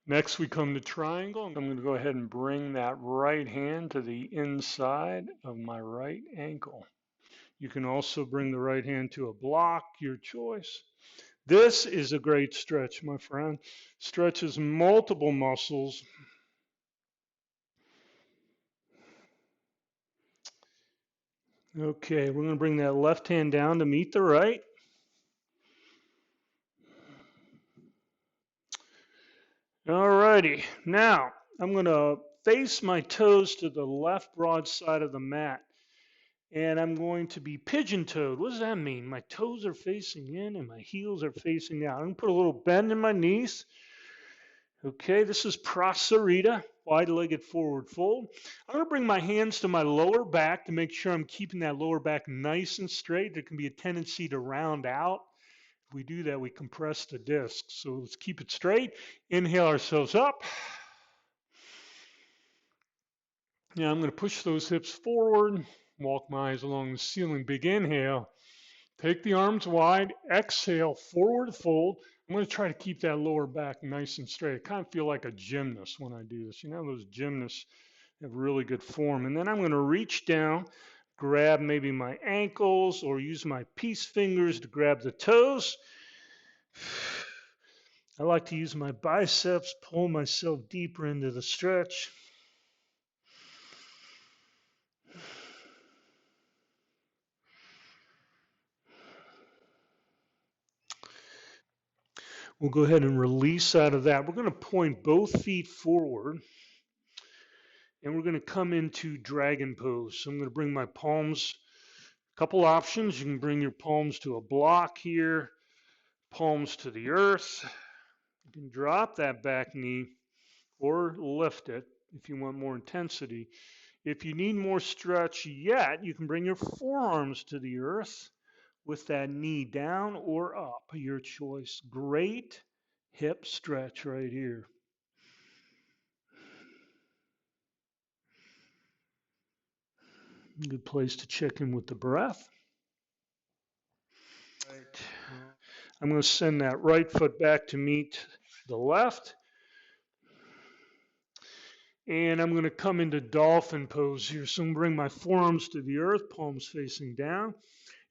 Next, we come to triangle. I'm going to go ahead and bring that right hand to the inside of my right ankle. You can also bring the right hand to a block, your choice. This is a great stretch, my friend. Stretches multiple muscles. Okay, we're going to bring that left hand down to meet the right. All righty, now I'm going to face my toes to the left broad side of the mat. And I'm going to be pigeon-toed. What does that mean? My toes are facing in and my heels are facing out. I'm going to put a little bend in my knees. Okay, this is Prasarita, wide-legged forward fold. I'm going to bring my hands to my lower back to make sure I'm keeping that lower back nice and straight. There can be a tendency to round out. If we do that, we compress the disc. So let's keep it straight. Inhale ourselves up. Now I'm going to push those hips forward. Walk my eyes along the ceiling. Big inhale. Take the arms wide. Exhale, forward fold. I'm going to try to keep that lower back nice and straight. I kind of feel like a gymnast when I do this. You know, those gymnasts have really good form. And then I'm going to reach down, grab maybe my ankles or use my peace fingers to grab the toes. I like to use my biceps, pull myself deeper into the stretch. We'll go ahead and release out of that. We're going to point both feet forward. And we're going to come into dragon pose. So I'm going to bring my palms, a couple options. You can bring your palms to a block here, palms to the earth. You can drop that back knee or lift it if you want more intensity. If you need more stretch yet, you can bring your forearms to the earth with that knee down or up, your choice. Great hip stretch right here. Good place to check in with the breath. Right. I'm going to send that right foot back to meet the left. And I'm going to come into dolphin pose here. So I'm going to bring my forearms to the earth, palms facing down.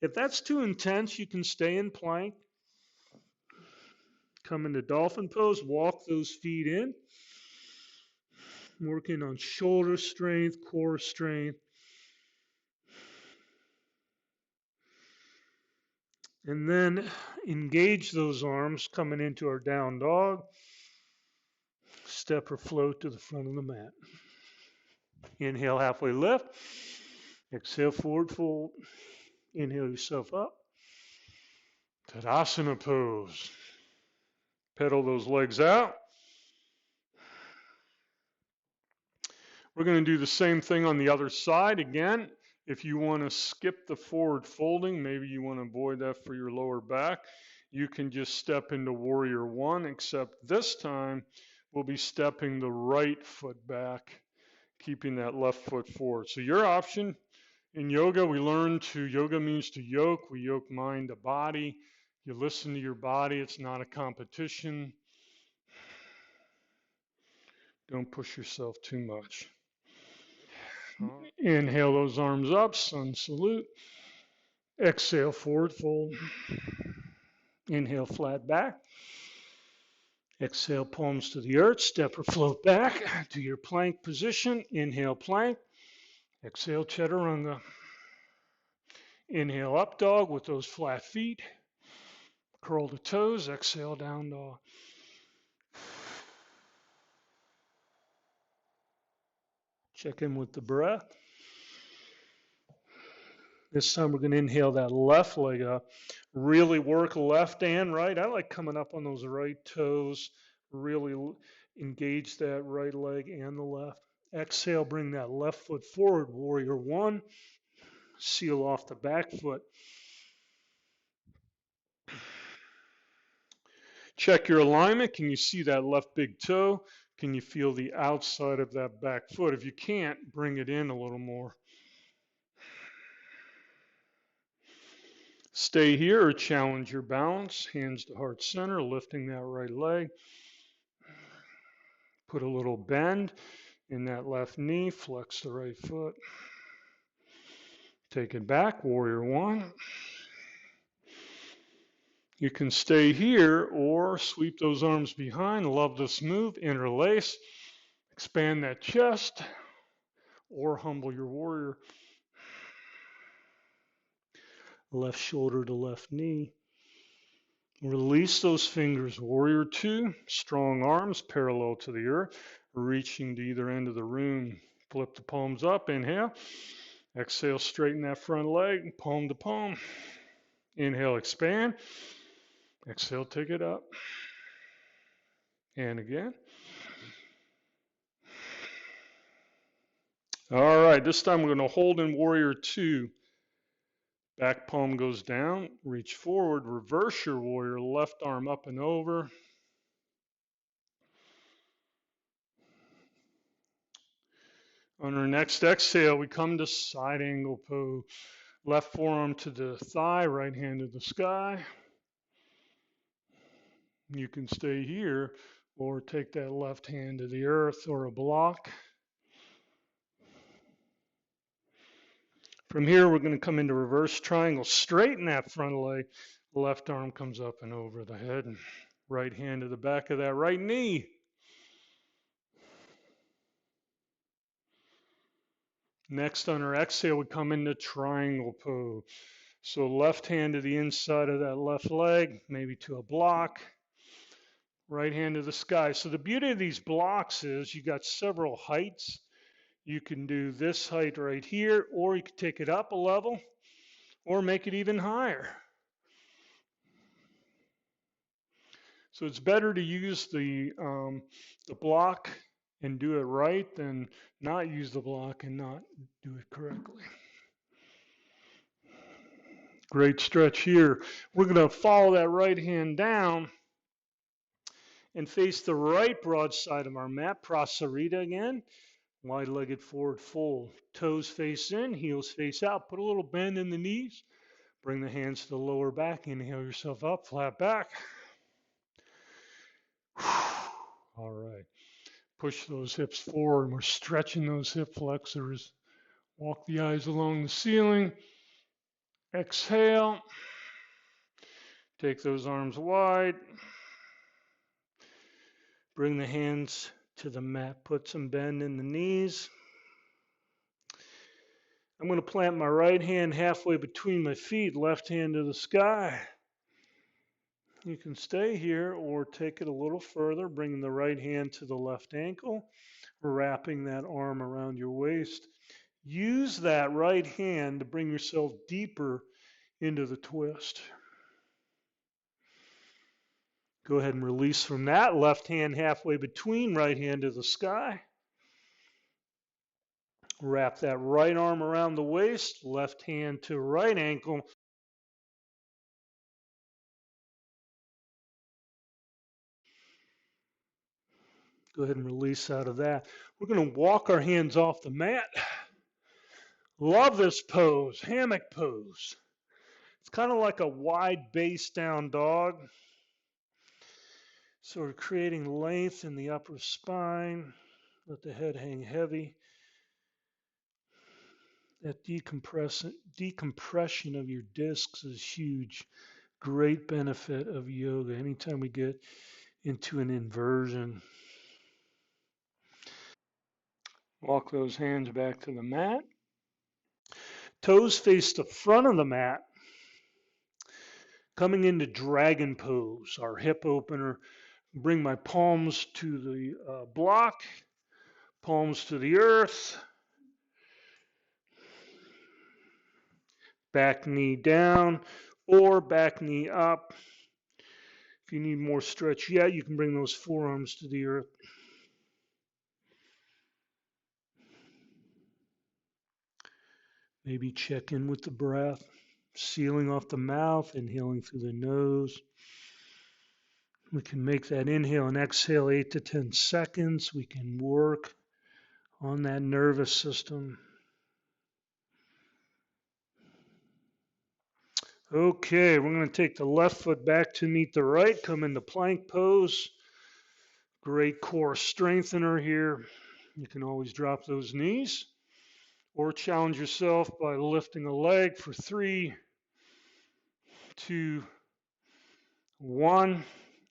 If that's too intense, you can stay in plank. Come into dolphin pose, walk those feet in. Working on shoulder strength, core strength. And then engage those arms coming into our down dog. Step or float to the front of the mat. Inhale, halfway lift. Exhale, forward fold. Inhale yourself up. Tadasana pose. Pedal those legs out. We're going to do the same thing on the other side. Again, if you want to skip the forward folding, maybe you want to avoid that for your lower back, you can just step into warrior one, except this time we'll be stepping the right foot back, keeping that left foot forward. So your option in yoga, we learn yoga means to yoke. We yoke mind to body. You listen to your body. It's not a competition. Don't push yourself too much. Inhale those arms up, sun salute. Exhale, forward fold. Inhale, flat back. Exhale, palms to the earth. Step or float back to your plank position. Inhale, plank. Exhale, chaturanga. Inhale, up dog with those flat feet. Curl the toes. Exhale, down dog. Check in with the breath. This time we're going to inhale that left leg up. Really work left and right. I like coming up on those right toes. Really engage that right leg and the left. Exhale, bring that left foot forward. Warrior one. Seal off the back foot. Check your alignment. Can you see that left big toe? Can you feel the outside of that back foot? If you can't, bring it in a little more. Stay here or challenge your balance. Hands to heart center, lifting that right leg. Put a little bend in that left knee. Flex the right foot. Take it back, warrior one. You can stay here or sweep those arms behind. Love this move. Interlace. Expand that chest or humble your warrior. Left shoulder to left knee. Release those fingers. Warrior two. Strong arms parallel to the earth, reaching to either end of the room. Flip the palms up. Inhale. Exhale, straighten that front leg, palm to palm. Inhale, expand. Exhale, take it up. And again. All right, this time we're going to hold in warrior two. Back palm goes down, reach forward, reverse your warrior, left arm up and over. On our next exhale, we come to side angle pose. Left forearm to the thigh, right hand to the sky. You can stay here or take that left hand to the earth or a block. From here, we're going to come into reverse triangle. Straighten that front leg. Left arm comes up and over the head. And right hand to the back of that right knee. Next, on our exhale, we come into triangle pose. So left hand to the inside of that left leg, maybe to a block. Right hand to the sky. So the beauty of these blocks is you got several heights. You can do this height right here, or you can take it up a level, or make it even higher. So it's better to use the block and do it right than not use the block and not do it correctly. Great stretch here. We're going to follow that right hand down and face the right broad side of our mat. Prasarita again. Wide-legged forward fold. Toes face in, heels face out. Put a little bend in the knees. Bring the hands to the lower back. Inhale yourself up, flat back. All right. Push those hips forward. We're stretching those hip flexors. Walk the eyes along the ceiling. Exhale. Take those arms wide. Bring the hands to the mat. Put some bend in the knees. I'm going to plant my right hand halfway between my feet, left hand to the sky. You can stay here or take it a little further, bringing the right hand to the left ankle, wrapping that arm around your waist. Use that right hand to bring yourself deeper into the twist. Go ahead and release from that. Left hand halfway between, right hand to the sky. Wrap that right arm around the waist, left hand to right ankle. Go ahead and release out of that. We're going to walk our hands off the mat. Love this pose, hammock pose. It's kind of like a wide base down dog. Sort of creating length in the upper spine. Let the head hang heavy. That decompression of your discs is huge. Great benefit of yoga. Anytime we get into an inversion. Walk those hands back to the mat. Toes face the front of the mat. Coming into dragon pose, our hip opener. Bring my palms to the block, palms to the earth. Back knee down or back knee up. If you need more stretch yet, you can bring those forearms to the earth. Maybe check in with the breath, sealing off the mouth, inhaling through the nose. We can make that inhale and exhale 8 to 10 seconds. We can work on that nervous system. Okay, we're going to take the left foot back to meet the right, come into plank pose. Great core strengthener here. You can always drop those knees or challenge yourself by lifting a leg for 3, 2, 1,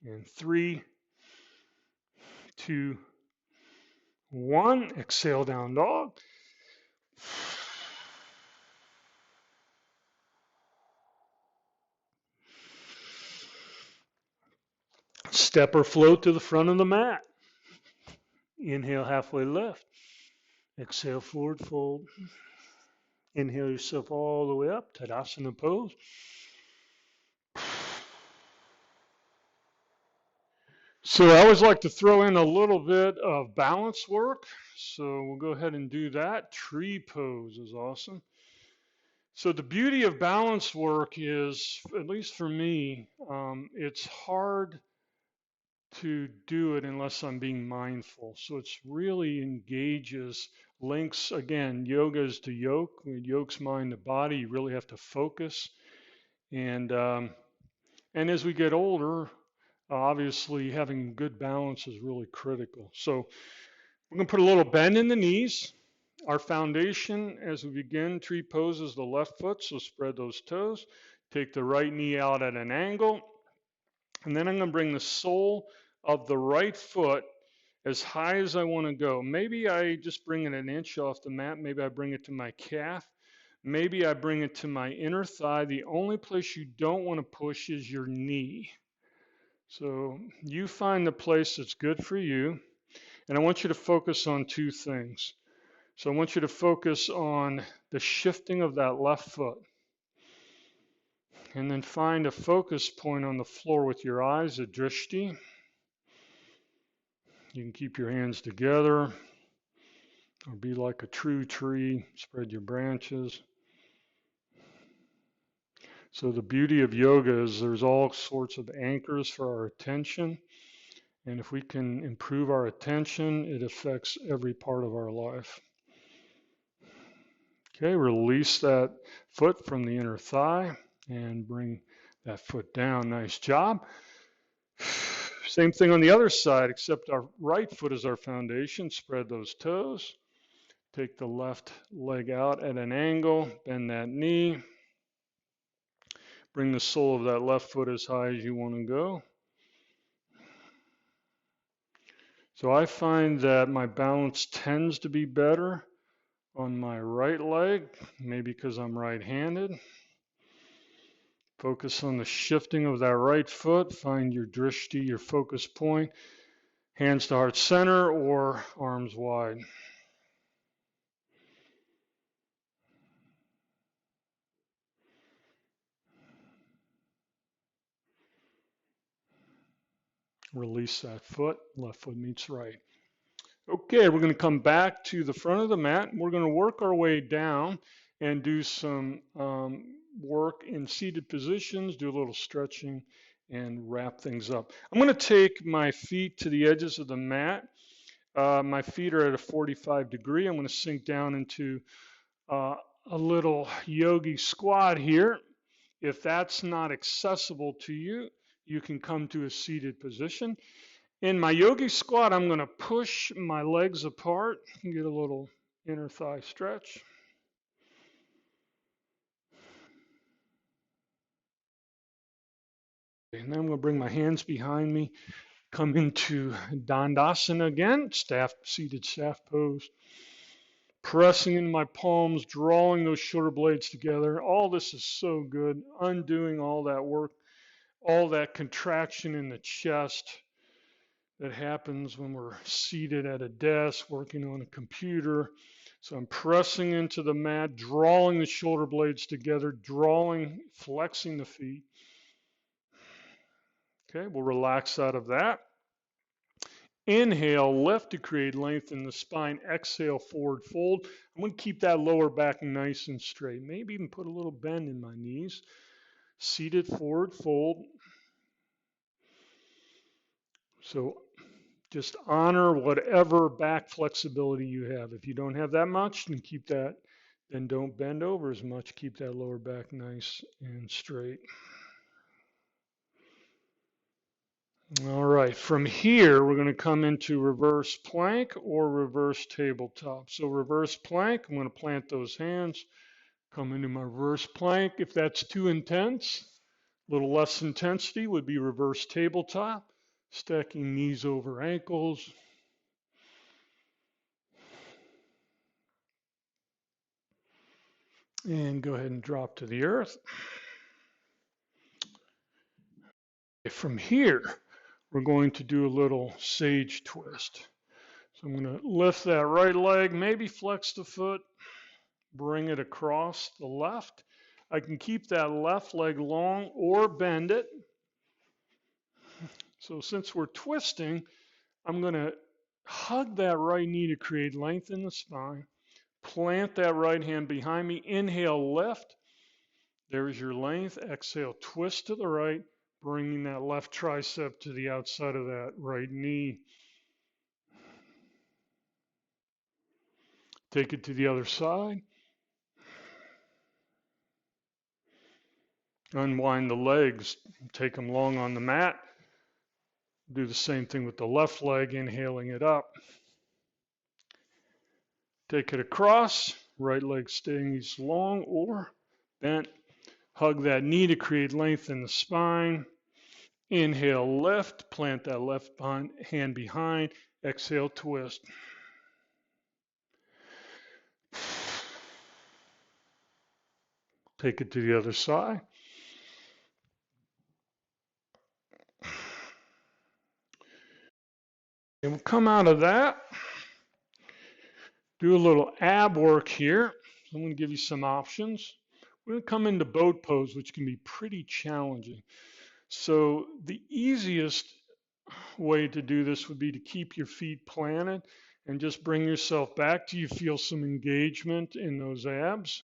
and 3, 2, 1. Exhale, down dog. Step or float to the front of the mat. Inhale, halfway lift. Exhale, forward fold. Inhale yourself all the way up, Tadasana pose. So I always like to throw in a little bit of balance work. So we'll go ahead and do that. Tree pose is awesome. So the beauty of balance work is, at least for me, it's hard to do it unless I'm being mindful. So it's really engages, links, again, yoga is to yoke, yoke's mind to body. You really have to focus. And as we get older, obviously having good balance is really critical. So we're going to put a little bend in the knees. Our foundation as we begin tree pose is the left foot, so spread those toes. Take the right knee out at an angle. And then I'm going to bring the sole of the right foot as high as I want to go. Maybe I just bring it an inch off the mat. Maybe I bring it to my calf. Maybe I bring it to my inner thigh. The only place you don't want to push is your knee. So you find the place that's good for you. And I want you to focus on 2 things. So I want you to focus on the shifting of that left foot. And then find a focus point on the floor with your eyes, a drishti. You can keep your hands together or be like a true tree, spread your branches. So the beauty of yoga is there's all sorts of anchors for our attention. And if we can improve our attention, it affects every part of our life. Okay, release that foot from the inner thigh and bring that foot down. Nice job. Same thing on the other side, except our right foot is our foundation. Spread those toes. Take the left leg out at an angle, bend that knee. Bring the sole of that left foot as high as you want to go. So I find that my balance tends to be better on my right leg, maybe because I'm right-handed. Focus on the shifting of that right foot. Find your drishti, your focus point. Hands to heart center or arms wide. Release that foot. Left foot meets right. Okay, we're going to come back to the front of the mat. We're going to work our way down and do some work in seated positions, do a little stretching, and wrap things up. I'm going to take my feet to the edges of the mat. My feet are at a 45 degree. I'm going to sink down into a little yogi squat here. If that's not accessible to you, you can come to a seated position. In my yogi squat, I'm going to push my legs apart and get a little inner thigh stretch. And then I'm going to bring my hands behind me, come into Dandasana again, seated staff pose. Pressing in my palms, drawing those shoulder blades together. All this is so good. Undoing all that work, all that contraction in the chest that happens when we're seated at a desk working on a computer. So I'm pressing into the mat, drawing the shoulder blades together, flexing the feet. Okay, we'll relax out of that. Inhale, lift to create length in the spine. Exhale, forward fold. I'm going to keep that lower back nice and straight. Maybe even put a little bend in my knees. Seated, forward fold. So just honor whatever back flexibility you have. If you don't have that much, then keep that. Then don't bend over as much. Keep that lower back nice and straight. All right, from here, we're going to come into reverse plank or reverse tabletop. So reverse plank, I'm going to plant those hands, come into my reverse plank. If that's too intense, a little less intensity would be reverse tabletop, stacking knees over ankles. And go ahead and drop to the earth. From here, we're going to do a little sage twist. So I'm going to lift that right leg, maybe flex the foot, bring it across the left. I can keep that left leg long or bend it. So since we're twisting, I'm going to hug that right knee to create length in the spine. Plant that right hand behind me. Inhale, lift. There's your length. Exhale, twist to the right, bringing that left tricep to the outside of that right knee. Take it to the other side. Unwind the legs. Take them long on the mat. Do the same thing with the left leg, inhaling it up. Take it across. Right leg staying long or bent. Hug that knee to create length in the spine. Inhale, lift. Plant that left hand behind. Exhale, twist. Take it to the other side. And we'll come out of that. Do a little ab work here. I'm going to give you some options. We're going to come into boat pose, which can be pretty challenging. So the easiest way to do this would be to keep your feet planted and just bring yourself back till you feel some engagement in those abs.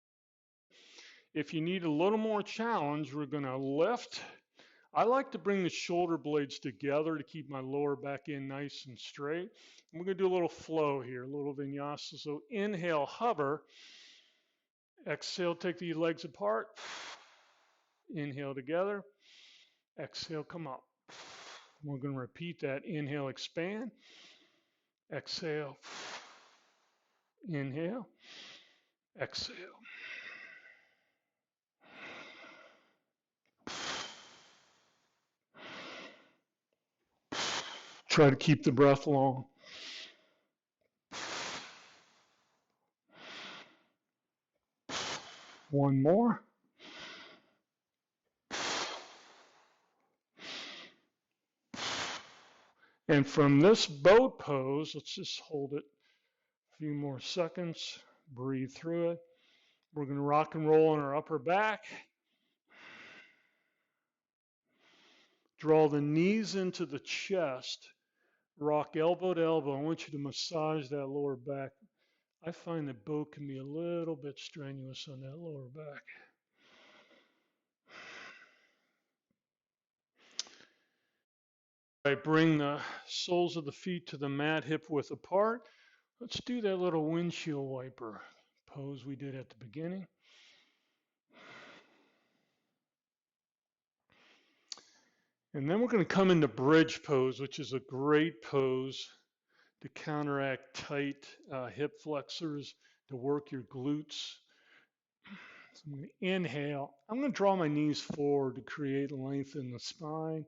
If you need a little more challenge, we're going to lift I like to bring the shoulder blades together to keep my lower back end nice and straight. We're going to do a little flow here, a little vinyasa. So inhale, hover. Exhale, take the legs apart. Inhale together. Exhale, come up. We're going to repeat that. Inhale, expand. Exhale. Inhale. Exhale. Try to keep the breath long. One more. And from this boat pose, let's just hold it a few more seconds. Breathe through it. We're going to rock and roll on our upper back. Draw the knees into the chest. Rock elbow to elbow. I want you to massage that lower back. I find that boat can be a little bit strenuous on that lower back. All right, bring the soles of the feet to the mat, hip width apart. Let's do that little windshield wiper pose we did at the beginning. And then we're going to come into bridge pose, which is a great pose to counteract tight hip flexors, to work your glutes. So I'm going to inhale. I'm going to draw my knees forward to create length in the spine.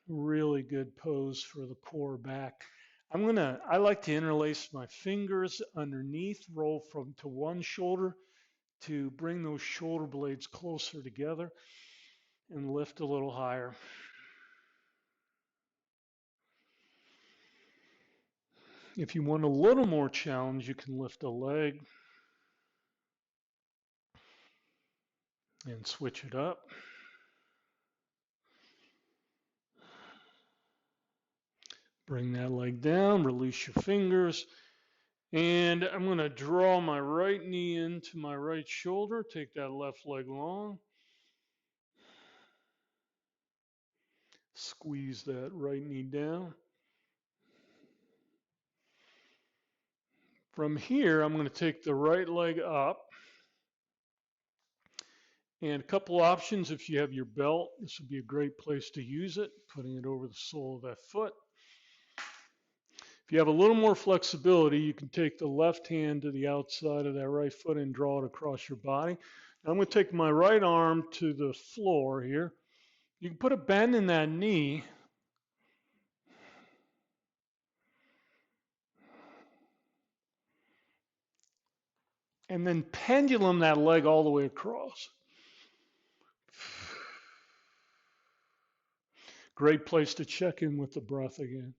Really good pose for the core back. I like to interlace my fingers underneath, roll from to one shoulder to bring those shoulder blades closer together and lift a little higher. If you want a little more challenge, you can lift a leg and switch it up. Bring that leg down, release your fingers. And I'm going to draw my right knee into my right shoulder. Take that left leg long. Squeeze that right knee down. From here, I'm going to take the right leg up. And a couple options, if you have your belt, this would be a great place to use it, putting it over the sole of that foot. If you have a little more flexibility, you can take the left hand to the outside of that right foot and draw it across your body. Now I'm going to take my right arm to the floor here. You can put a bend in that knee. And then pendulum that leg all the way across. Great place to check in with the breath again.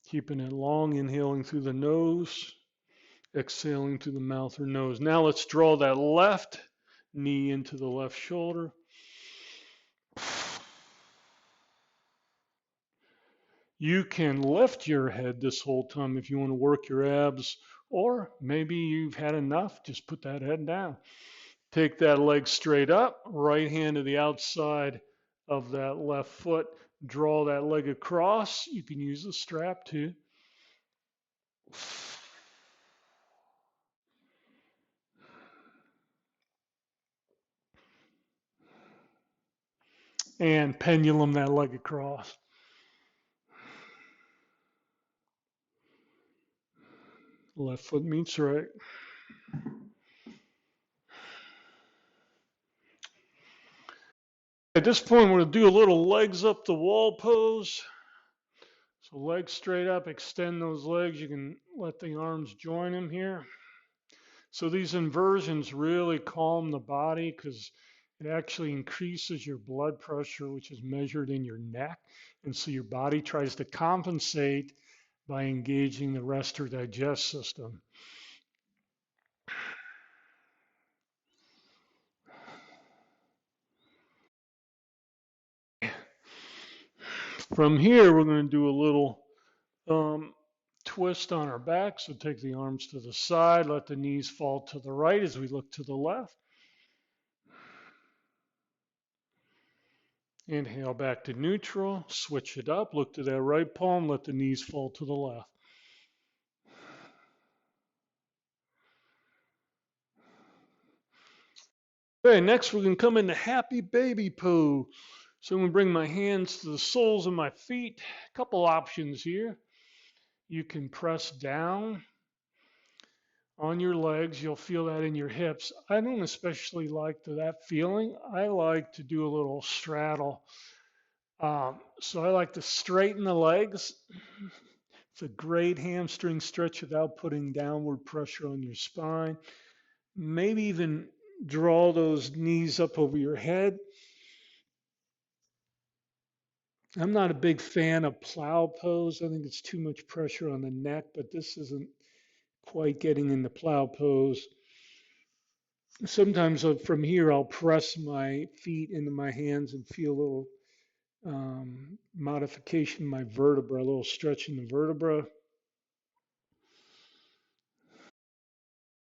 Keeping it long, inhaling through the nose, exhaling through the mouth or nose. Now let's draw that left knee into the left shoulder. You can lift your head this whole time if you want to work your abs, or maybe you've had enough, just put that head down. Take that leg straight up, right hand to the outside of that left foot. Draw that leg across. You can use the strap too. And pendulum that leg across. Left foot meets right. At this point, we're going to do a little legs up the wall pose. So legs straight up, extend those legs. You can let the arms join them here. So these inversions really calm the body because it actually increases your blood pressure, which is measured in your neck. And so your body tries to compensate by engaging the rest or digest system. From here, we're going to do a little twist on our back. So take the arms to the side, let the knees fall to the right as we look to the left. Inhale back to neutral, switch it up, look to that right palm, let the knees fall to the left. Okay, next we're going to come into happy baby pose. So I'm going to bring my hands to the soles of my feet. A couple options here. You can press down on your legs. You'll feel that in your hips. I don't especially like that feeling. I like to do a little straddle. So I like to straighten the legs. It's a great hamstring stretch without putting downward pressure on your spine. Maybe even draw those knees up over your head. I'm not a big fan of plow pose. I think it's too much pressure on the neck, but this isn't quite getting in the plow pose. Sometimes from here, I'll press my feet into my hands and feel a little modification in my vertebra, a little stretch in the vertebra.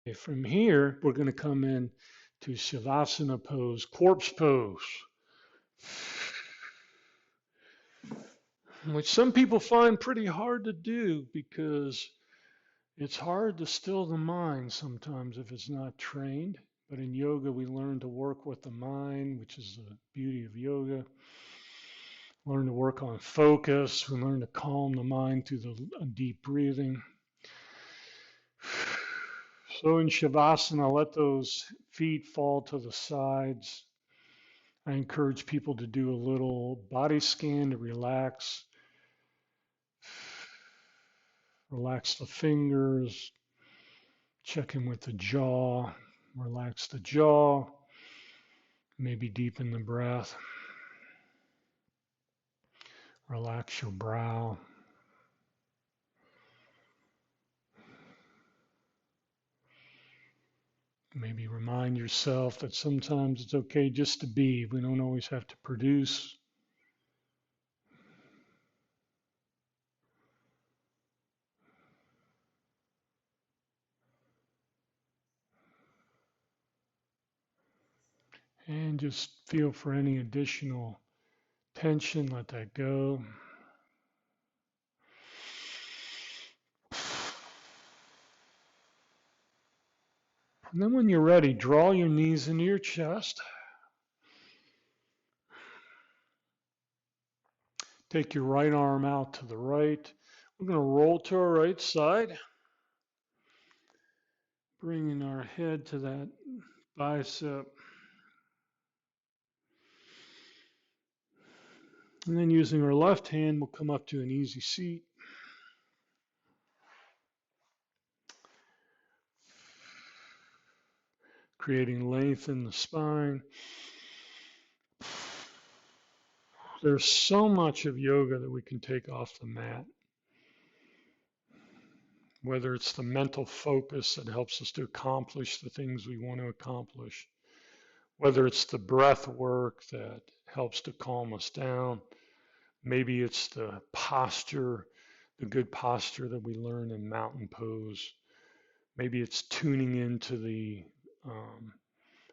Okay, from here, we're going to come in to Shavasana pose, corpse pose, which some people find pretty hard to do because it's hard to still the mind sometimes if it's not trained. But in yoga, we learn to work with the mind, which is the beauty of yoga. Learn to work on focus. We learn to calm the mind through the deep breathing. So in Shavasana, let those feet fall to the sides. I encourage people to do a little body scan to relax. Relax the fingers. Check in with the jaw. Relax the jaw. Maybe deepen the breath. Relax your brow. Maybe remind yourself that sometimes it's okay just to be. We don't always have to produce. And just feel for any additional tension, let that go. And then when you're ready, draw your knees into your chest. Take your right arm out to the right. We're going to roll to our right side, bringing our head to that bicep. And then using our left hand, we'll come up to an easy seat. Creating length in the spine. There's so much of yoga that we can take off the mat. Whether it's the mental focus that helps us to accomplish the things we want to accomplish, whether it's the breath work that helps to calm us down, maybe it's the posture, the good posture that we learn in mountain pose, maybe it's tuning into the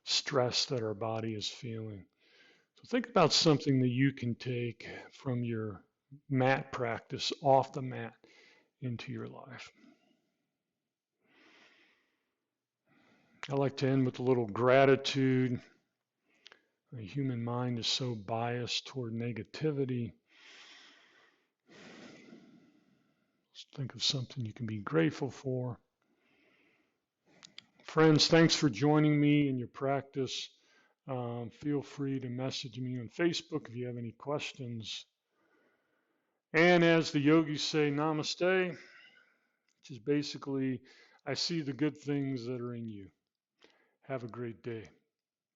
stress that our body is feeling. So think about something that you can take from your mat practice off the mat into your life. I like to end with a little gratitude. The human mind is so biased toward negativity. Let's think of something you can be grateful for. Friends, thanks for joining me in your practice. Feel free to message me on Facebook if you have any questions. And as the yogis say, namaste, which is basically, I see the good things that are in you. Have a great day.